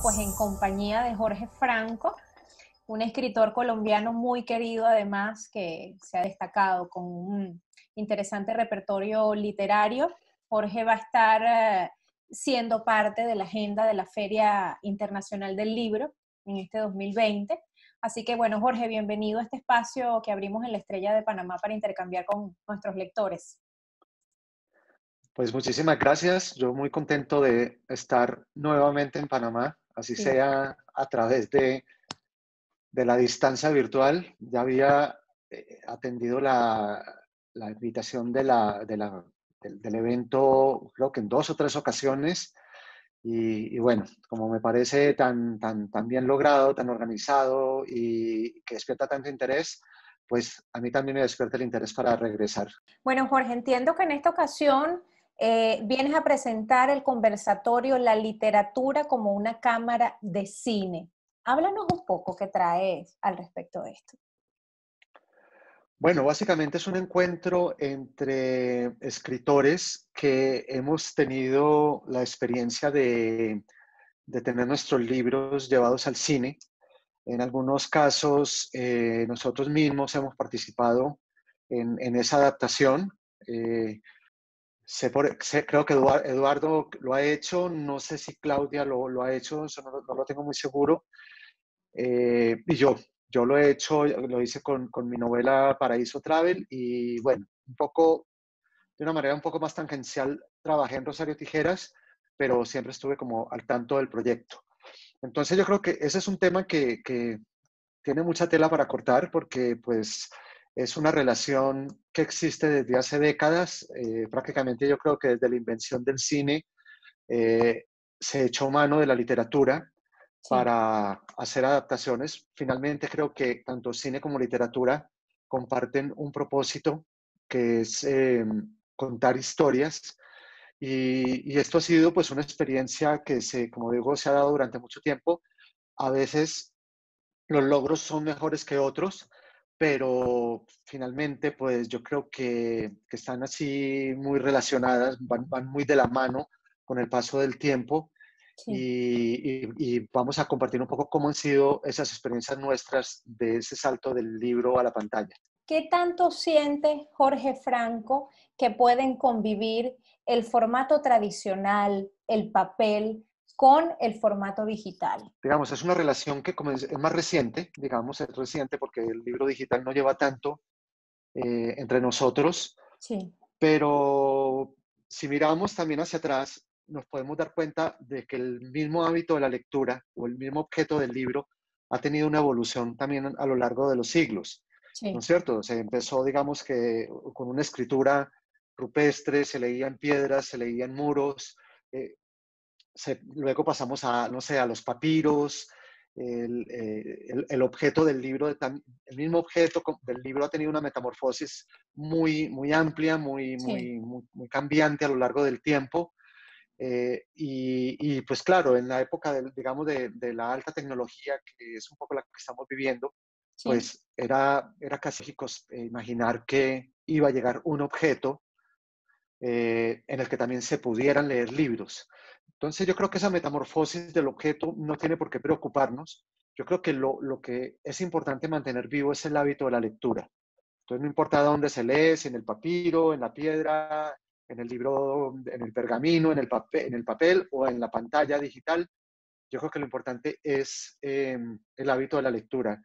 pues en compañía de Jorge Franco, un escritor colombiano muy querido además, que se ha destacado con un interesante repertorio literario. Jorge va a estar siendo parte de la agenda de la Feria Internacional del Libro en este 2020. Así que bueno, Jorge, bienvenido a este espacio que abrimos en la Estrella de Panamá para intercambiar con nuestros lectores. Pues muchísimas gracias. Yo muy contento de estar nuevamente en Panamá, así Sí. sea a través de la distancia virtual. Ya había atendido la invitación del evento, creo que en 2 o 3 ocasiones. Y bueno, como me parece tan bien logrado, tan organizado y que despierta tanto interés, pues a mí también me despierta el interés para regresar. Bueno, Jorge, entiendo que en esta ocasión vienes a presentar el conversatorio La literatura como una cámara de cine. Háblanos un poco qué traes al respecto de esto. Bueno, básicamente es un encuentro entre escritores que hemos tenido la experiencia de tener nuestros libros llevados al cine. En algunos casos, nosotros mismos hemos participado en esa adaptación. Eh, creo que Eduardo lo ha hecho, no sé si Claudia lo ha hecho, eso no lo tengo muy seguro. Y yo lo he hecho, lo hice con mi novela Paraíso Travel y bueno, un poco, de una manera un poco más tangencial, trabajé en Rosario Tijeras, pero siempre estuve como al tanto del proyecto. Entonces yo creo que ese es un tema que tiene mucha tela para cortar porque pues es una relación que existe desde hace décadas, prácticamente yo creo que desde la invención del cine se echó mano de la literatura Sí. para hacer adaptaciones. Finalmente creo que tanto cine como literatura comparten un propósito que es contar historias y esto ha sido pues una experiencia que como digo, se ha dado durante mucho tiempo. A veces los logros son mejores que otros, pero finalmente pues yo creo que están así muy relacionadas, van muy de la mano con el paso del tiempo Sí. y vamos a compartir un poco cómo han sido esas experiencias nuestras de ese salto del libro a la pantalla. ¿Qué tanto siente Jorge Franco que pueden convivir el formato tradicional, el papel, con el formato digital? Digamos, es una relación que es más reciente, digamos, es reciente porque el libro digital no lleva tanto entre nosotros, Sí. pero si miramos también hacia atrás, nos podemos dar cuenta de que el mismo hábito de la lectura o el mismo objeto del libro ha tenido una evolución también a lo largo de los siglos, ¿no Sí. es cierto? Se empezó, digamos que con una escritura rupestre, se leía en piedras, se leía en muros, eh, luego pasamos a, no sé, a los papiros, el objeto del libro, el mismo objeto del libro ha tenido una metamorfosis muy amplia, Sí. muy cambiante a lo largo del tiempo. Y pues claro, en la época, digamos, de la alta tecnología, que es un poco la que estamos viviendo, Sí. pues era casi lógico imaginar que iba a llegar un objeto en el que también se pudieran leer libros. Entonces yo creo que esa metamorfosis del objeto no tiene por qué preocuparnos. Yo creo que lo que es importante mantener vivo es el hábito de la lectura. Entonces no importa dónde se lee, si en el papiro, en la piedra, en el libro, en el pergamino, en el papel o en la pantalla digital, yo creo que lo importante es el hábito de la lectura.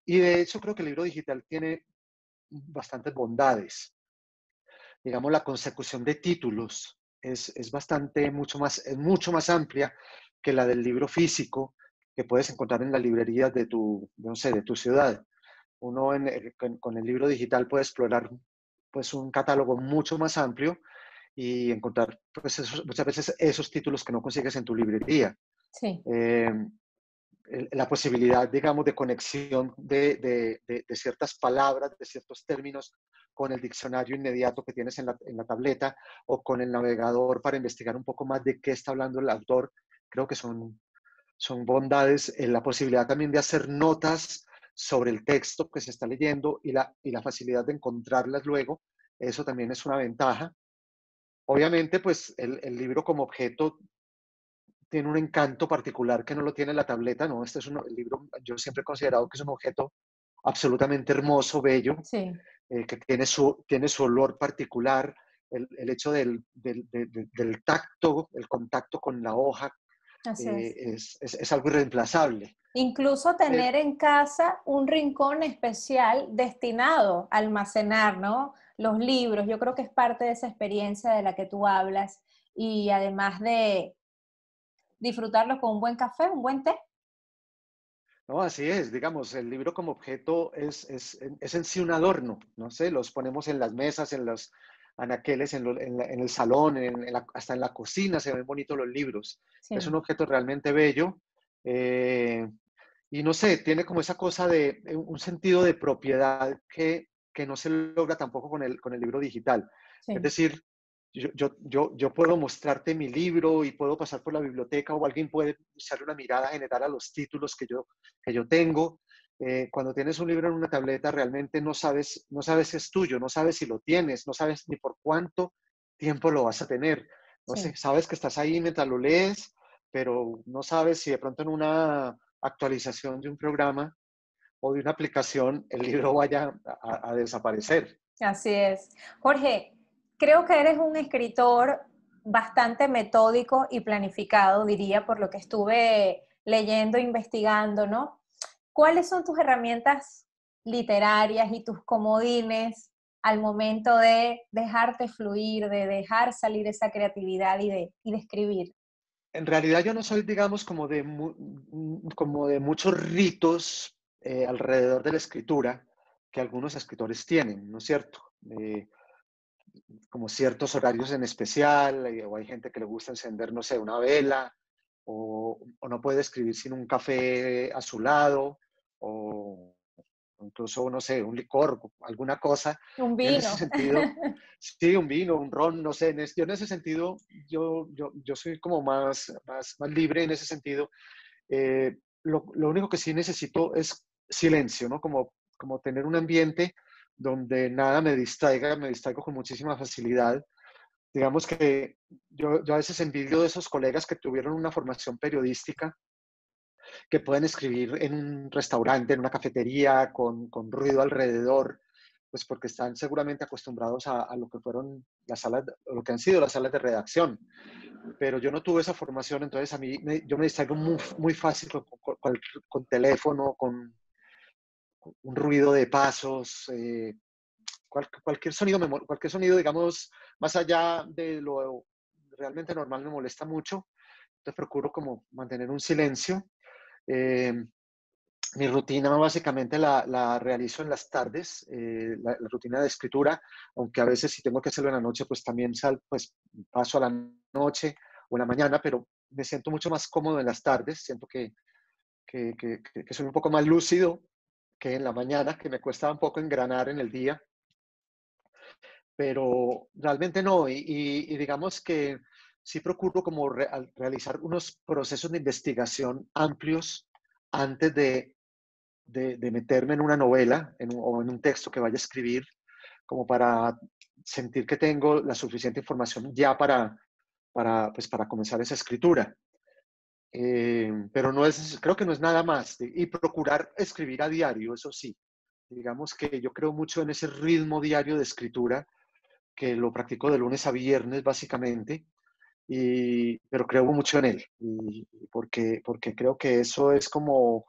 Y de hecho creo que el libro digital tiene bastantes bondades. Digamos, la consecución de títulos es es mucho más amplia que la del libro físico que puedes encontrar en las librerías no sé, de tu ciudad. Uno con el libro digital puede explorar pues un catálogo mucho más amplio y encontrar pues muchas veces esos títulos que no consigues en tu librería. Sí. Eh, la posibilidad, digamos, de conexión de ciertas palabras, de ciertos términos con el diccionario inmediato que tienes en la tableta o con el navegador para investigar un poco más de qué está hablando el autor, creo que son bondades. La posibilidad también de hacer notas sobre el texto que se está leyendo y la facilidad de encontrarlas luego, eso también es una ventaja. Obviamente, pues el libro como objeto tiene un encanto particular que no lo tiene la tableta, ¿no? Este es el libro, yo siempre he considerado que es un objeto absolutamente hermoso, bello, Sí, que tiene su olor particular, el hecho del tacto, el contacto con la hoja, así es. es algo irreemplazable. Incluso Pero, tener en casa un rincón especial destinado a almacenar, ¿no? Los libros. Yo creo que es parte de esa experiencia de la que tú hablas y además de disfrutarlos con un buen café, un buen té. no, así es, digamos, el libro como objeto es en sí un adorno, no sé, los ponemos en las mesas, en los anaqueles, en el salón, hasta en la cocina se ven bonitos los libros. Es un Sí, objeto realmente bello eh, y no sé, tiene como esa cosa de un sentido de propiedad que no se logra tampoco con el libro digital. Es sí, decir, yo puedo mostrarte mi libro y puedo pasar por la biblioteca o alguien puede echarle una mirada general a los títulos que yo tengo. Cuando tienes un libro en una tableta, realmente no sabes si es tuyo, no sabes si lo tienes, no sabes ni por cuánto tiempo lo vas a tener. No sé, sí. sabes que estás ahí mientras lo lees, pero no sabes si de pronto en una actualización de un programa o de una aplicación el libro vaya a desaparecer. Así es. Jorge, creo que eres un escritor bastante metódico y planificado, diría, por lo que estuve leyendo, investigando, ¿no? ¿Cuáles son tus herramientas literarias y tus comodines al momento de dejarte fluir, de dejar salir esa creatividad y de escribir? En realidad yo no soy, digamos, como de muchos ritos alrededor de la escritura que algunos escritores tienen, ¿no es cierto? Como ciertos horarios en especial, o hay gente que le gusta encender, no sé, una vela, o no puede escribir sin un café a su lado, o incluso, no sé, un licor, alguna cosa. Un Yo en ese vino. sentido, sí, un vino, un ron, no sé, yo en ese sentido, yo soy como más libre en ese sentido. Lo único que sí necesito es silencio, ¿no? Como tener un ambiente donde nada me distraigo con muchísima facilidad. Digamos que yo a veces envidio de esos colegas que tuvieron una formación periodística, que pueden escribir en un restaurante, en una cafetería, con ruido alrededor, pues porque están seguramente acostumbrados a lo que fueron las salas, lo que han sido las salas de redacción. Pero yo no tuve esa formación, entonces yo me distraigo muy fácil con teléfono, con un ruido de pasos, cualquier sonido, digamos, más allá de lo realmente normal me molesta mucho. Entonces procuro como mantener un silencio. Eh, Mi rutina básicamente la realizo en las tardes, la rutina de escritura, aunque a veces si tengo que hacerlo en la noche, pues también pues paso a la noche o en la mañana, pero me siento mucho más cómodo en las tardes, siento que soy un poco más lúcido que en la mañana, que me cuesta un poco engranar en el día, pero realmente no, y digamos que sí procuro como realizar unos procesos de investigación amplios antes de meterme en una novela o en un texto que vaya a escribir, como para sentir que tengo la suficiente información ya pues para comenzar esa escritura. Pero creo que no es nada más. Y procurar escribir a diario, eso sí. Digamos que yo creo mucho en ese ritmo diario de escritura, que lo practico de lunes a viernes básicamente, pero creo mucho en él, porque creo que eso es como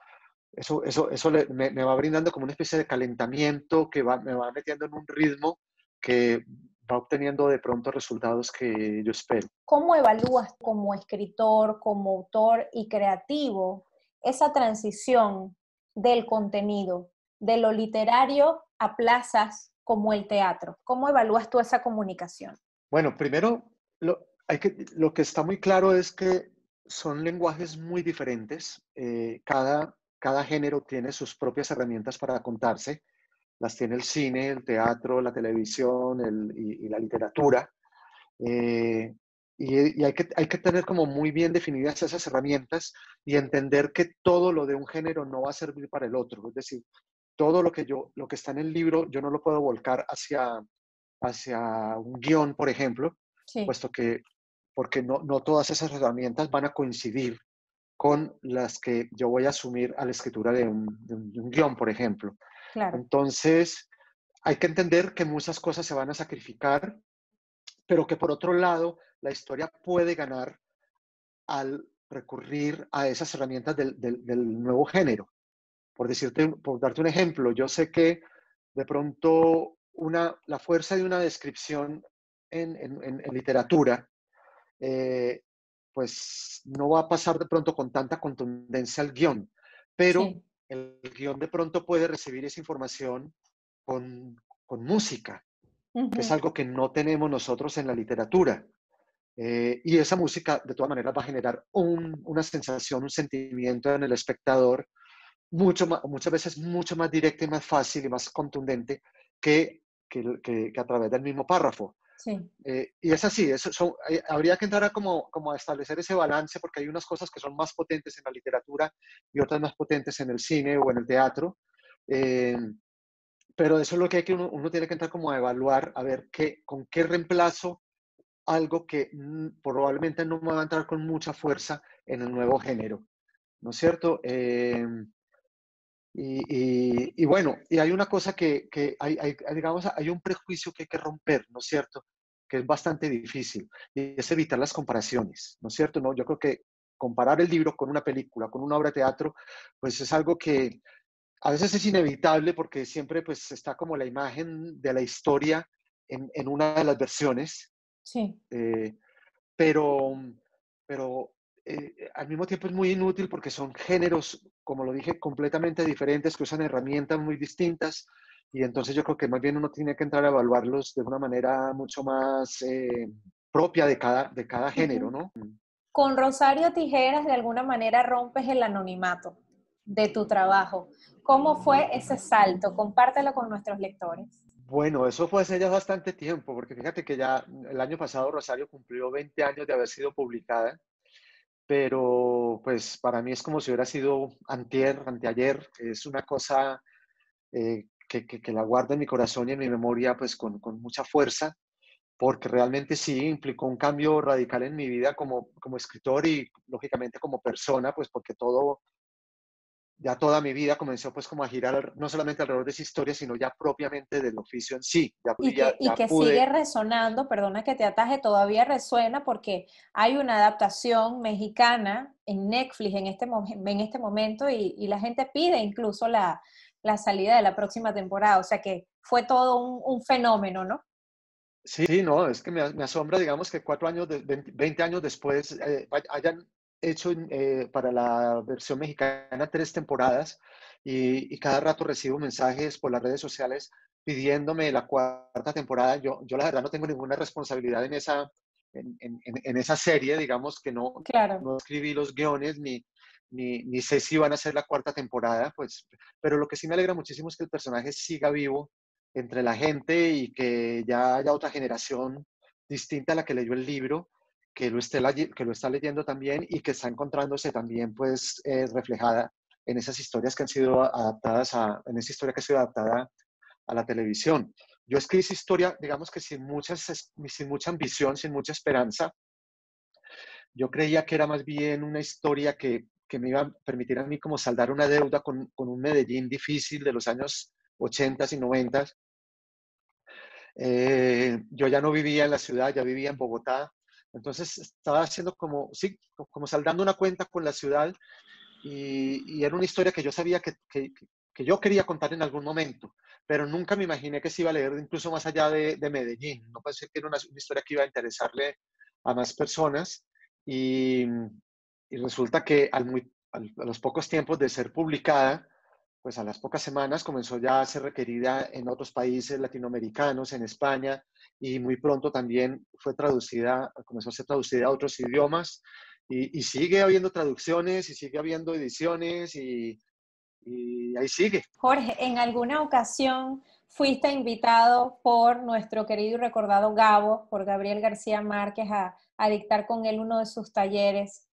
me va brindando como una especie de calentamiento me va metiendo en un ritmo que va obteniendo de pronto resultados que yo espero. ¿Cómo evalúas como escritor, como autor y creativo esa transición del contenido, de lo literario a plazas como el teatro? ¿Cómo evalúas tú esa comunicación? Bueno, primero, lo que está muy claro es que son lenguajes muy diferentes. Cada género tiene sus propias herramientas para contarse. Las tiene el cine, el teatro, la televisión y la literatura. Eh, y hay que tener como muy bien definidas esas herramientas y entender que todo lo de un género no va a servir para el otro. Es decir, todo lo que está en el libro, yo no lo puedo volcar hacia un guión, por ejemplo, Sí, puesto que porque no todas esas herramientas van a coincidir con las que yo voy a asumir a la escritura de un guión, por ejemplo. Claro. Entonces, hay que entender que muchas cosas se van a sacrificar, pero que por otro lado, la historia puede ganar al recurrir a esas herramientas del nuevo género. Por darte un ejemplo, yo sé que de pronto la fuerza de una descripción en literatura, eh, pues no va a pasar de pronto con tanta contundencia al guión, pero Sí. el guión de pronto puede recibir esa información con, con música, que es Ujú. algo que no tenemos nosotros en la literatura. Y esa música, de todas maneras, va a generar una sensación, un sentimiento en el espectador muchas veces mucho más directa y más fácil y más contundente que a través del mismo párrafo. Sí. Y es así, habría que entrar como a establecer ese balance porque hay unas cosas que son más potentes en la literatura y otras más potentes en el cine o en el teatro. Eh, pero eso es lo que hay que uno tiene que entrar como a evaluar, a ver con qué reemplazo algo que probablemente no me va a entrar con mucha fuerza en el nuevo género, ¿no es cierto? Y bueno, y hay una cosa que digamos, hay un prejuicio que hay que romper, ¿no es cierto? Que es bastante difícil, y es evitar las comparaciones, ¿no es cierto? ¿No? Yo creo que comparar el libro con una película, con una obra de teatro, pues es algo que a veces es inevitable porque siempre pues está como la imagen de la historia en una de las versiones, Sí. eh, pero, pero al mismo tiempo es muy inútil porque son géneros, como lo dije, completamente diferentes, que usan herramientas muy distintas, y entonces yo creo que más bien uno tiene que entrar a evaluarlos de una manera mucho más propia de cada género, Ujú. ¿no? Con Rosario Tijeras, de alguna manera rompes el anonimato de tu trabajo. ¿Cómo fue ese salto? Compártelo con nuestros lectores. Bueno, eso fue hace ya bastante tiempo, porque fíjate que ya el año pasado Rosario cumplió 20 años de haber sido publicada, pero pues para mí es como si hubiera sido anteayer, es una cosa que la guardo en mi corazón y en mi memoria pues con mucha fuerza, porque realmente sí implicó un cambio radical en mi vida como escritor y lógicamente como persona, pues porque ya toda mi vida comenzó pues como a girar no solamente alrededor de esa historia, sino ya propiamente del oficio en sí. Y Ya que sigue pude. resonando, perdona que te ataje, todavía resuena porque hay una adaptación mexicana en Netflix en este momento y la gente pide incluso la salida de la próxima temporada. O sea que fue todo un fenómeno, ¿no? Sí, sí, no, es que me asombra, digamos, que 4 años, 20 años después hayan hecho para la versión mexicana 3 temporadas y cada rato recibo mensajes por las redes sociales pidiéndome la cuarta temporada. Yo la verdad no tengo ninguna responsabilidad en esa serie, digamos que Claro. no escribí los guiones ni sé si van a ser la cuarta temporada, pues, pero lo que sí me alegra muchísimo es que el personaje siga vivo entre la gente y que ya haya otra generación distinta a la que leyó el libro, que lo está leyendo también y que está encontrándose también pues reflejada en esas historias que han sido en esa historia que ha sido adaptada a la televisión. Yo escribí esa historia, digamos que sin mucha ambición, sin mucha esperanza. Yo creía que era más bien una historia que me iba a permitir a mí como saldar una deuda con un Medellín difícil de los años 80 y 90. Yo ya no vivía en la ciudad, ya vivía en Bogotá. Entonces estaba haciendo como, sí, como saldando una cuenta con la ciudad y era una historia que yo sabía que yo quería contar en algún momento, pero nunca me imaginé que se iba a leer incluso más allá de Medellín. No pensé que era una historia que iba a interesarle a más personas y, y resulta que a los pocos tiempos de ser publicada, pues a las pocas semanas comenzó ya a ser requerida en otros países latinoamericanos, en España, y muy pronto también comenzó a ser traducida a otros idiomas, y sigue habiendo traducciones, y sigue habiendo ediciones, y ahí sigue. Jorge, ¿en alguna ocasión fuiste invitado por nuestro querido y recordado Gabo, por Gabriel García Márquez, a dictar con él uno de sus talleres?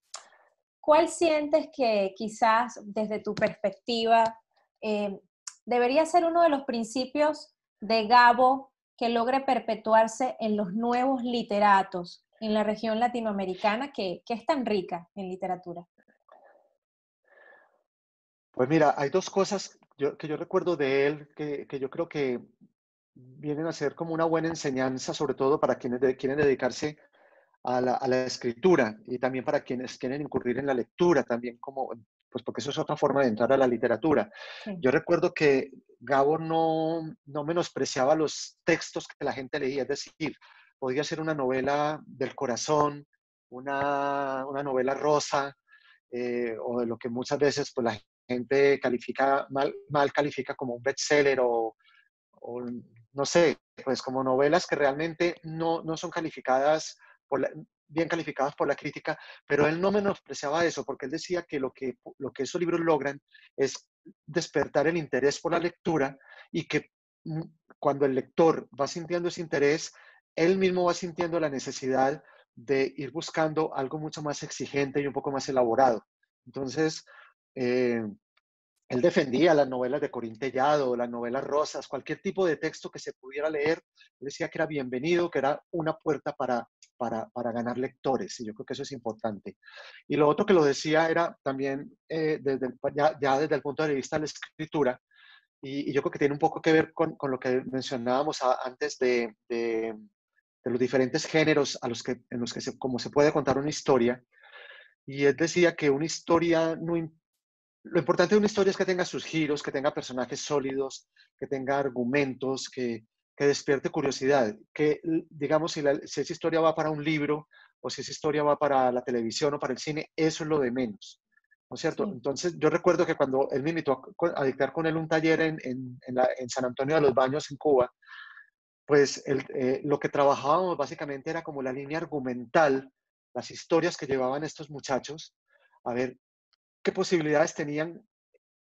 ¿Cuál sientes que quizás desde tu perspectiva eh, debería ser uno de los principios de Gabo que logre perpetuarse en los nuevos literatos? en la región latinoamericana que es tan rica en literatura? Pues mira, hay dos cosas que yo recuerdo de él que yo creo que vienen a ser como una buena enseñanza, sobre todo para quienes quieren dedicarse a la escritura y también para quienes quieren incurrir en la lectura, también como, pues porque eso es otra forma de entrar a la literatura. Sí. Yo recuerdo que Gabo no menospreciaba los textos que la gente leía, es decir, podía ser una novela del corazón, una novela rosa, o de lo que muchas veces pues, la gente califica, mal califica como un bestseller o no sé, pues como novelas que realmente no son calificadas por bien calificadas por la crítica, pero él no menospreciaba eso, porque él decía que lo que esos libros logran es despertar el interés por la lectura y que mm, cuando el lector va sintiendo ese interés, él mismo va sintiendo la necesidad de ir buscando algo mucho más exigente y un poco más elaborado. Entonces, eh, él defendía las novelas de Corín Tellado, las novelas rosas, cualquier tipo de texto que se pudiera leer, él decía que era bienvenido, que era una puerta para ganar lectores, y yo creo que eso es importante. Y lo otro que lo decía era también ya desde el punto de vista de la escritura, y yo creo que tiene un poco que ver con lo que mencionábamos antes de los diferentes géneros en los que como se puede contar una historia, y él decía que una historia no, lo importante de una historia es que tenga sus giros, que tenga personajes sólidos, que tenga argumentos, que despierte curiosidad, que digamos si esa historia va para un libro o si esa historia va para la televisión o para el cine, eso es lo de menos, ¿no es cierto? Sí. Entonces yo recuerdo que cuando él me invitó a dictar con él un taller en San Antonio de los Baños, en Cuba, pues lo que trabajábamos básicamente era como la línea argumental, las historias que llevaban estos muchachos, a ver qué posibilidades tenían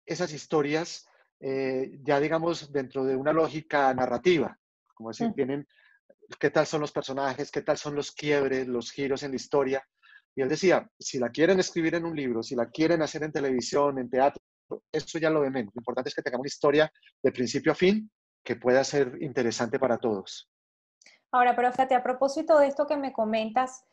esas historias, ya digamos, dentro de una lógica narrativa, como decir, Mm. tienen qué tal son los personajes, qué tal son los quiebres, los giros en la historia. Y él decía, si la quieren escribir en un libro, si la quieren hacer en televisión, en teatro, eso ya lo de menos. Lo importante es que tengamos una historia de principio a fin que pueda ser interesante para todos. Ahora, pero fíjate, a propósito de esto que me comentas,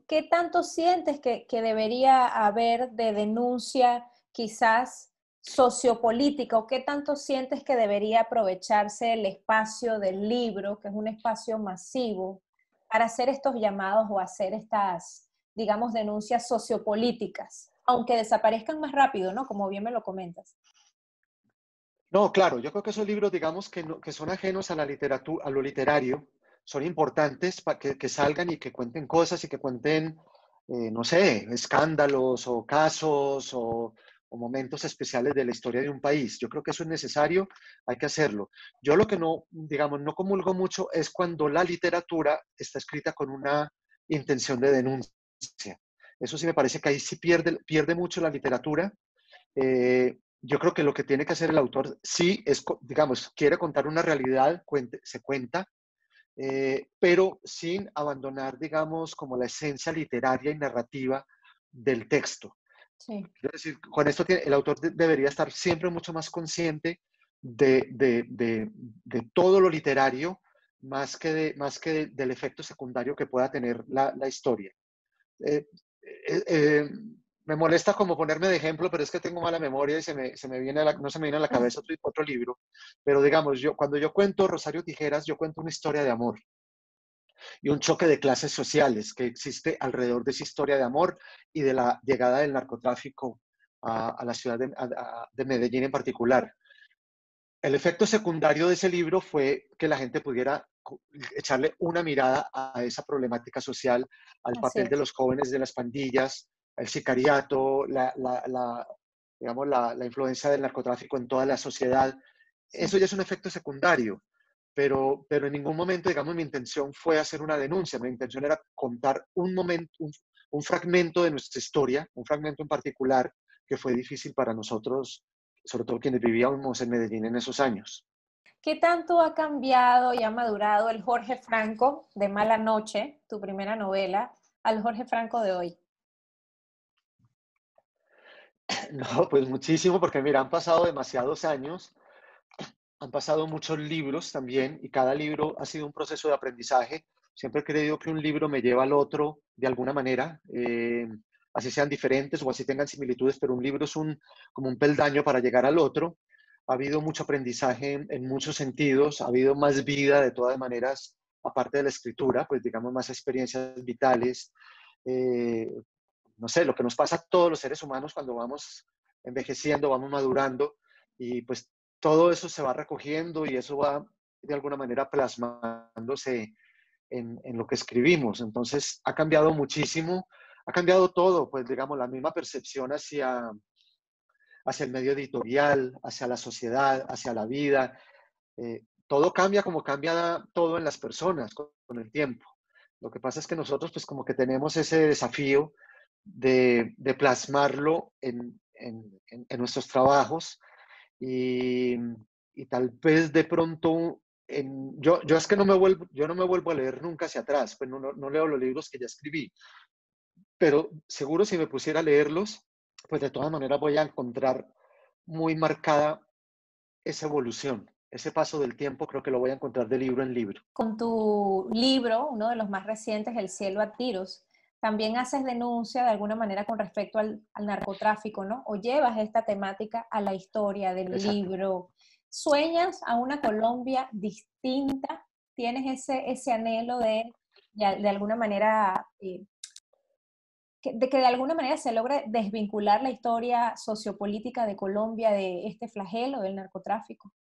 ¿qué tanto sientes que debería haber de denuncia quizás sociopolítica o qué tanto sientes que debería aprovecharse el espacio del libro, que es un espacio masivo, para hacer estos llamados o hacer estas, digamos, denuncias sociopolíticas, aunque desaparezcan más rápido, ¿no? Como bien me lo comentas. No, claro, yo creo que esos libros, digamos, que son ajenos a la literatura, a lo literario, son importantes para que salgan y que cuenten cosas y que cuenten, no sé, escándalos o casos o momentos especiales de la historia de un país. Yo creo que eso es necesario, hay que hacerlo. Yo lo que no, digamos, no comulgo mucho es cuando la literatura está escrita con una intención de denuncia. Eso sí me parece que ahí sí pierde mucho la literatura. Yo creo que lo que tiene que hacer el autor sí es, digamos, quiere contar una realidad, se cuenta, pero sin abandonar, digamos, como la esencia literaria y narrativa del texto. Sí. Quiero decir, con esto el autor debería estar siempre mucho más consciente de todo lo literario, del efecto secundario que pueda tener la historia. Eh, eh, eh, Me molesta como ponerme de ejemplo, pero es que tengo mala memoria y no se me viene a la cabeza otro libro. Pero digamos, cuando yo cuento Rosario Tijeras, yo cuento una historia de amor y un choque de clases sociales que existe alrededor de esa historia de amor y de la llegada del narcotráfico a la ciudad de Medellín en particular. El efecto secundario de ese libro fue que la gente pudiera echarle una mirada a esa problemática social, al Así papel de es. los jóvenes de las pandillas, el sicariato, digamos, la influencia del narcotráfico en toda la sociedad. Sí. Eso ya es un efecto secundario, pero en ningún momento, digamos, mi intención fue hacer una denuncia. Mi intención era contar un momento, un fragmento de nuestra historia, un fragmento en particular que fue difícil para nosotros, sobre todo quienes vivíamos en Medellín en esos años. ¿Qué tanto ha cambiado y ha madurado el Jorge Franco de Mala Noche, tu primera novela, al Jorge Franco de hoy? No, pues muchísimo, porque mira, han pasado demasiados años, han pasado muchos libros también, y cada libro ha sido un proceso de aprendizaje. Siempre he creído que un libro me lleva al otro de alguna manera, así sean diferentes o así tengan similitudes, pero un libro es como un peldaño para llegar al otro. Ha habido mucho aprendizaje en muchos sentidos, ha habido más vida de todas maneras, aparte de la escritura, pues digamos más experiencias vitales. eh, no sé, lo que nos pasa a todos los seres humanos cuando vamos envejeciendo, vamos madurando, y pues todo eso se va recogiendo y eso va de alguna manera plasmándose en lo que escribimos. Entonces ha cambiado muchísimo, ha cambiado todo, pues digamos, la misma percepción hacia el medio editorial, hacia la sociedad, hacia la vida. Todo cambia como cambia todo en las personas con el tiempo. Lo que pasa es que nosotros pues como que tenemos ese desafío de plasmarlo en nuestros trabajos y, y tal vez de pronto, yo es que yo no me vuelvo a leer nunca hacia atrás, pues no leo los libros que ya escribí, pero seguro si me pusiera a leerlos, pues de todas maneras voy a encontrar muy marcada esa evolución, ese paso del tiempo, creo que lo voy a encontrar de libro en libro. Con tu libro, uno de los más recientes, El cielo a tiros, también haces denuncia de alguna manera con respecto al narcotráfico, ¿no? O llevas esta temática a la historia del Exacto. libro. ¿Sueñas a una Colombia distinta? ¿Tienes ese anhelo de alguna manera, de que de alguna manera se logre desvincular la historia sociopolítica de Colombia de este flagelo del narcotráfico?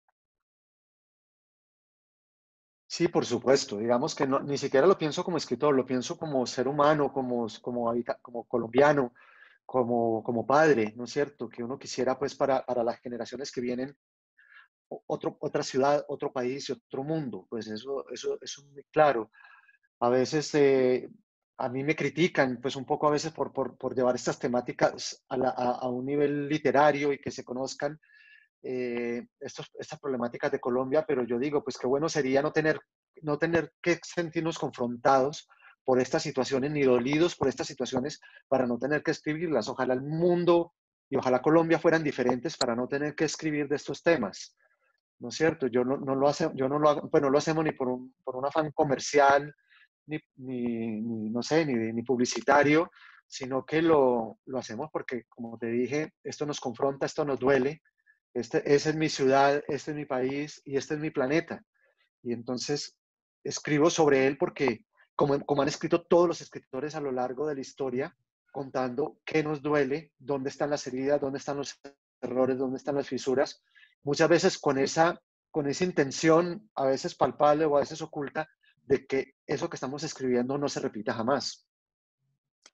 Sí, por supuesto. Digamos que ni siquiera lo pienso como escritor, lo pienso como ser humano, como colombiano, como padre, ¿no es cierto? Que uno quisiera, pues, para las generaciones que vienen, otra ciudad, otro país y otro mundo. Pues eso es muy claro. A veces a mí me critican, pues, un poco a veces por llevar estas temáticas a un nivel literario y que se conozcan estas problemáticas de Colombia, pero yo digo, pues qué bueno sería no tener que sentirnos confrontados por estas situaciones, ni dolidos por estas situaciones, para no tener que escribirlas. Ojalá el mundo y ojalá Colombia fueran diferentes para no tener que escribir de estos temas, ¿no es cierto? No lo hace, yo no lo hago, pues no lo hacemos ni por un afán comercial, no sé, ni publicitario, sino que lo hacemos porque, como te dije, esto nos confronta, esto nos duele, esa es mi ciudad, este es mi país y este es mi planeta. Y entonces escribo sobre él porque, como han escrito todos los escritores a lo largo de la historia, contando qué nos duele, dónde están las heridas, dónde están los errores, dónde están las fisuras, muchas veces con esa intención, a veces palpable o a veces oculta, de que eso que estamos escribiendo no se repita jamás.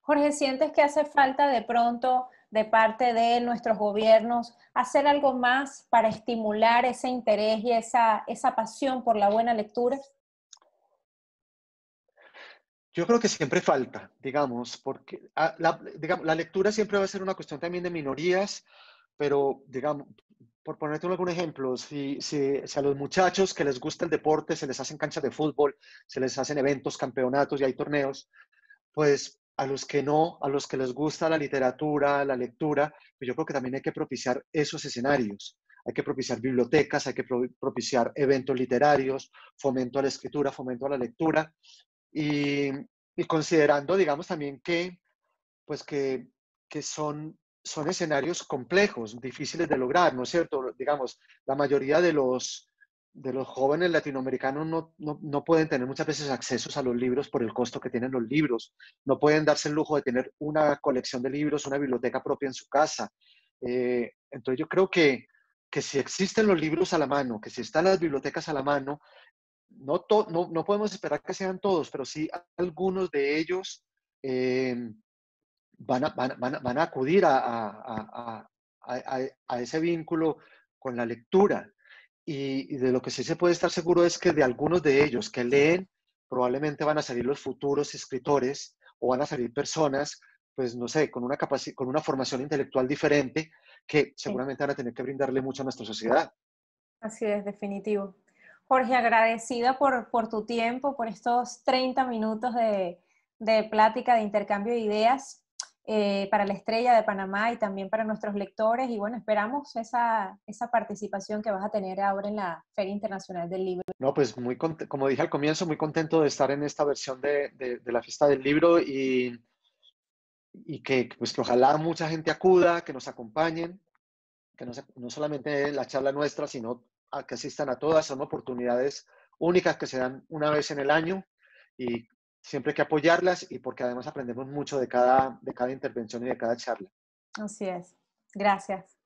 Jorge, ¿sientes que hace falta de pronto de parte de nuestros gobiernos hacer algo más para estimular ese interés y esa pasión por la buena lectura? Yo creo que siempre falta, digamos, porque digamos, la lectura siempre va a ser una cuestión también de minorías, pero digamos, por ponerte algún ejemplo, si a los muchachos que les gusta el deporte se les hacen canchas de fútbol, se les hacen eventos, campeonatos y hay torneos, pues a los que no, a los que les gusta la literatura, la lectura, pues yo creo que también hay que propiciar esos escenarios. Hay que propiciar bibliotecas, hay que propiciar eventos literarios, fomento a la escritura, fomento a la lectura y, y considerando, digamos, también pues que son escenarios complejos, difíciles de lograr, ¿no es cierto? Digamos, la mayoría de los jóvenes latinoamericanos no pueden tener muchas veces accesos a los libros por el costo que tienen los libros, no pueden darse el lujo de tener una colección de libros, una biblioteca propia en su casa. Entonces yo creo que si existen los libros a la mano, que si están las bibliotecas a la mano, no podemos esperar que sean todos, pero sí algunos de ellos eh, van a acudir a ese vínculo con la lectura. Y de lo que sí se puede estar seguro es que de algunos de ellos que leen, probablemente van a salir los futuros escritores o van a salir personas, pues no sé, con una formación intelectual diferente que Sí, seguramente van a tener que brindarle mucho a nuestra sociedad. así es, definitivo. Jorge, agradecida por tu tiempo, por estos 30 minutos de plática, de intercambio de ideas. para la Estrella de Panamá y también para nuestros lectores. Y bueno, esperamos esa participación que vas a tener ahora en la Feria Internacional del Libro. No, pues como dije al comienzo, muy contento de estar en esta versión de la fiesta del libro y que, pues, que ojalá mucha gente acuda, que nos acompañen, que no solamente la charla nuestra, sino a que asistan a todas. Son oportunidades únicas que se dan una vez en el año y siempre hay que apoyarlas y porque además aprendemos mucho de cada intervención y de cada charla. Así es. Gracias.